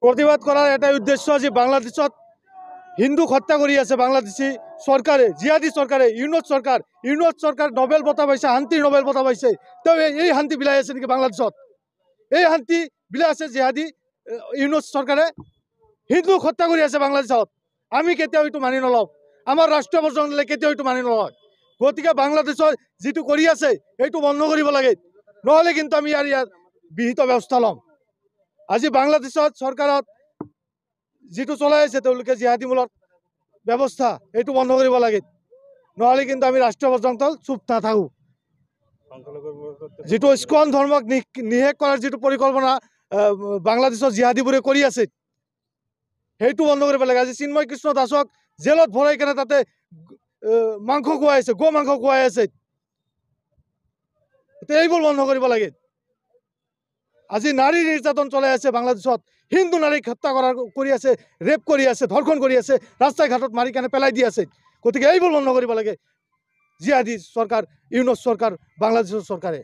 प्रतिबाद करार एटाई उद्देश्य जे बांग्लादेशत हिंदू हत्या करी आछे बांग्लादेशी सरकारे जिहादी सरकारे इउनुस सरकार नोबेल बता पाइছে शांति नोबेल बता पाइছে तो ये शांति बिलाई आछे नेকি बांग्लादेशत ये शांति बिलाई आछे जिहादी इउनुस सरकारे हिंदू हत्या करी आछे बांग्लादेशत आमी केতিয়াও एटु मानि नलम आमार राष्ट्रीय पर्यटनले केতিয়াও एटु मानि नलय गतिके बांग्लादेशर जिटु करी आछे एटु बन्ध करिब लागे नहले किन्तु आमी यार विहित व्यवस्था लम আজি বাংলাদেশত সরকারত যেটো চলাই আছে তেওঁলোকে জিহাদীমূলক ব্যৱস্থা এইটো বন্ধ কৰিব লাগে নহলে কিন্তু আমি ৰাষ্ট্ৰীয় পৰ্যন্ত চুপ নাথাকো যেটো ইস্কন ধৰ্মক নিহেক কৰাৰ যেটো পৰিকল্পনা বাংলাদেশৰ জিহাদীবোৰে কৰি আছে সেইটো বন্ধ কৰিব লাগে আজি চিন্ময় কৃষ্ণ দাসক জেলত ভৰাই কেনে তাতে মাংস খুৱাই আছে গো মাংস খুৱাই আছে এইবোৰ বন্ধ কৰিব লাগে আজি নারী নির্যাতন চলে আছে বাংলাদেশত হিন্দু নারীক হত্যা করি আছে রেপ করি আছে ধর্ষণ করি আছে রাস্তায় ঘাটত মারি কেনে পেলাই দি আছে গতিকে এইবোৰ বন্ধ কৰিব লাগে জিহাদি সৰকাৰ ইউনুস সৰকাৰ বাংলাদেশেৰ সৰকাৰে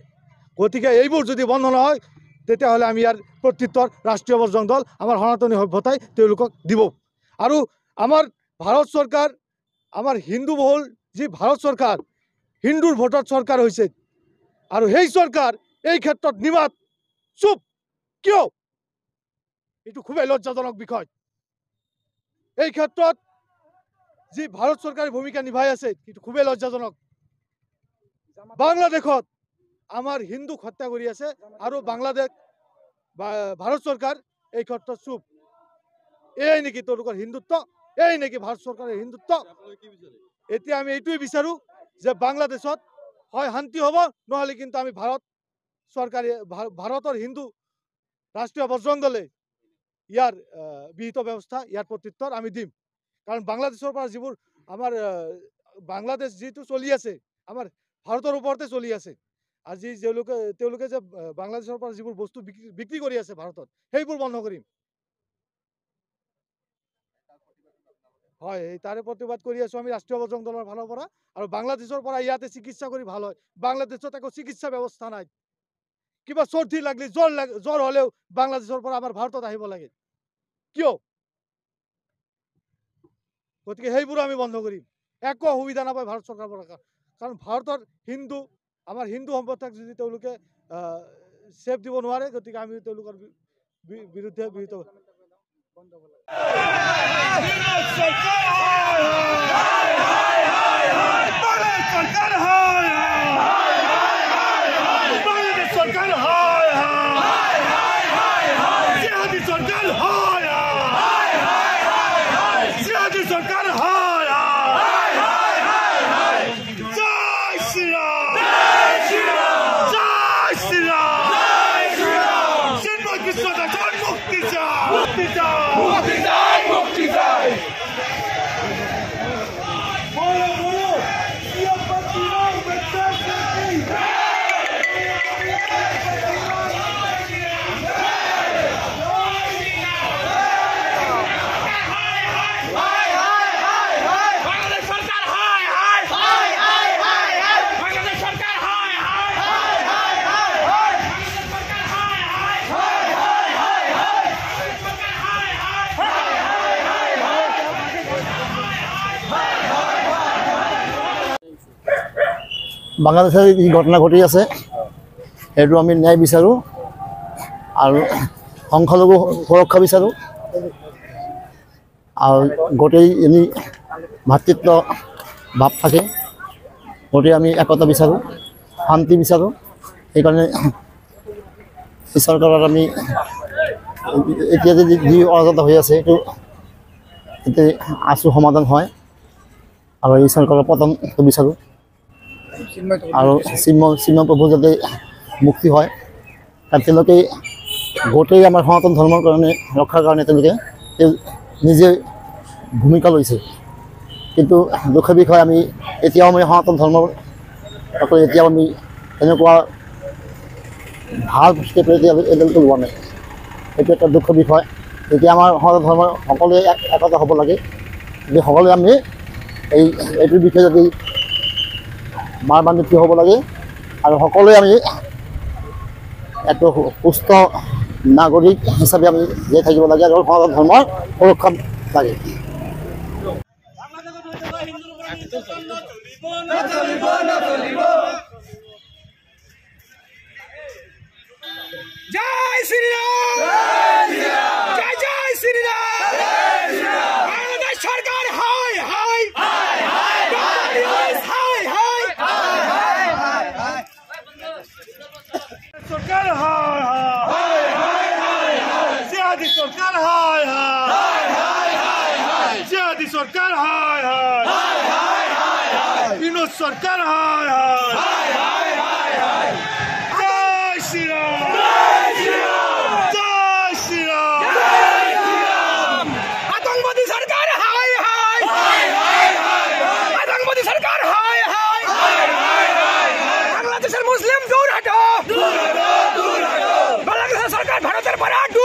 গতিকে এইবোৰ যদি বন্ধ নহয় তেতিয়াহলে আমি ইয়াৰ প্ৰত্যুত্তৰ ৰাষ্ট্ৰীয় বৰ্জন দল আমাৰ সনাতনী সভ্যতাই তেওঁলোকক দিব আৰু আমাৰ ভাৰত সৰকাৰ আমাৰ হিন্দু বহুল যি ভাৰত সৰকাৰ হিন্দুৰ ভোটত সৰকাৰ হৈছে আৰু সেই সৰকাৰ এই ক্ষেত্ৰত নিমাত চুপ কিয় এটু খুবই লজ্জাজনক বিষয় এই ক্ষেত্ৰত যি ভাৰত সৰকাৰেৰ ভূমিকা নিভাই আছে এটু খুবই লজ্জাজনক বাংলাদেশত আমাৰ হিন্দুক হত্যা কৰি আছে আৰু বাংলাদেশ ভাৰত সৰকাৰ এই ক্ষেত্ৰত চুপ এই নেকি তেওঁলোকৰ হিন্দুত্ব এই নেকি ভাৰত সৰকাৰেৰ হিন্দুত্ব এতিয়া আমি এইটোই বিচাৰো যে বাংলাদেশত হয় শান্তি হ'ব নহলে কিন্তু আমি সরকারি ভারতের হিন্দু রাষ্ট্রীয় বর্জন দলে ইয়ার বিহিত ব্যবস্থা ইয়ার প্রত্যুত্তর আমি দিম কারণ বাংলাদেশের পৰা যিবোৰ আমাৰ বাংলাদেশ যেটো চলি আছে আমাৰ ভাৰতেৰ ওপৰতে চলি আছে আজি তেওঁলোকে যে বাংলাদেশেৰ পৰা যিবোৰ বস্তু বিক্ৰি কৰি আছে ভাৰতত সেইবোৰ বন্ধ কৰিম হয় এই তাৰে প্ৰতিবাদ কৰি আছো আমি ৰাষ্ট্ৰীয় বৰ্জন দলৰ ফালৰ পৰা আৰু বাংলাদেশেৰ পৰা ইয়াতে চিকিৎসা কৰি ভাল হয় বাংলাদেশত একো চিকিৎসা ব্যবস্থা নাই কিবা সর্দি লাগলে জ্বর হলেও বাংলাদেশের পর আমার ভারতত আহিব লাগে কিয় গতিকে সেইবোৰ আমি বন্ধ কৰিম একো সুবিধা নাপায় ভাৰত সৰকাৰ পৰা কাৰণ ভাৰতেৰ হিন্দু আমাৰ হিন্দু সম্পদাক যদি তেওঁলোকে সেফ দিব নোৱাৰে গতিকে আমি তেওঁলোকৰ বিৰুদ্ধে বিহিত বাংলাদেশে যি ঘটনা ঘটি আছে সেইটো আমি ন্যায় বিচাৰোঁ আৰু সংখ্যালঘু সুৰক্ষা বিচাৰোঁ আৰু গোটেই এনে ভাতৃত্ব ভাৱ থাকে গোটেই আমি একতা বিচাৰোঁ শান্তি বিচাৰোঁ সেইকাৰণে চৰকাৰত আমি এতিয়া যি অৰাজকতা হৈ আছে সেইটো এতিয়া আশু সমাধান হয় আৰু এই চৰকাৰৰ পতন বিচাৰোঁ আৰু চিন্ময় প্ৰভু যাতে মুক্তি হয় কাৰণ তেওঁলোকে গোটেই আমাৰ সনাতন ধৰ্মৰ কাৰণে ৰক্ষাৰ কাৰণে তেওঁলোকে নিজে ভূমিকা লৈছে। কিন্তু দুখৰ বিষয়ে আমি এতিয়াও আমি সনাতন ধৰ্মৰ এতিয়াও আমি এনেকুৱা ভাল ষ্টেপ এতিয়ালৈকে লোৱা নাই। এইটো এটা দুখৰ বিষয়। এতিয়া আমাৰ সনাতন ধৰ্মৰ সকলোৱে একতা হ'ব লাগে। যদি সকলোৱে আমি এইটোৰ বিষয়ে যদি মাৰ-বান্ধি হ'ব লাগে আৰু সকলোৱে আমি এক সুস্থ নাগৰিক হিচাপে আমি জীয়াই থাকিব লাগে আৰু সনাতন ধৰ্মৰ সুৰক্ষা লাগে। জয় শ্রীরাম, জয় জয় শ্রীরাম। বাংলাদেশ সরকার হাই হাই, হাই হাই। সরকার হায় হায়, জিহাদি সরকার হায় হায়, জিহাদি সরকার হায় হায়, বিনোদ সরকার হায় হায়। জয় শ্রীরাম, জয় শ্রীরাম। আতঙ্কবাদী সরকার হাই হাই, আতঙ্কবাদী সরকার হাই হাই। বাংলাদেশের মুসলিম দূর হটো, বাংলাদেশের সরকার ভারতের পরাট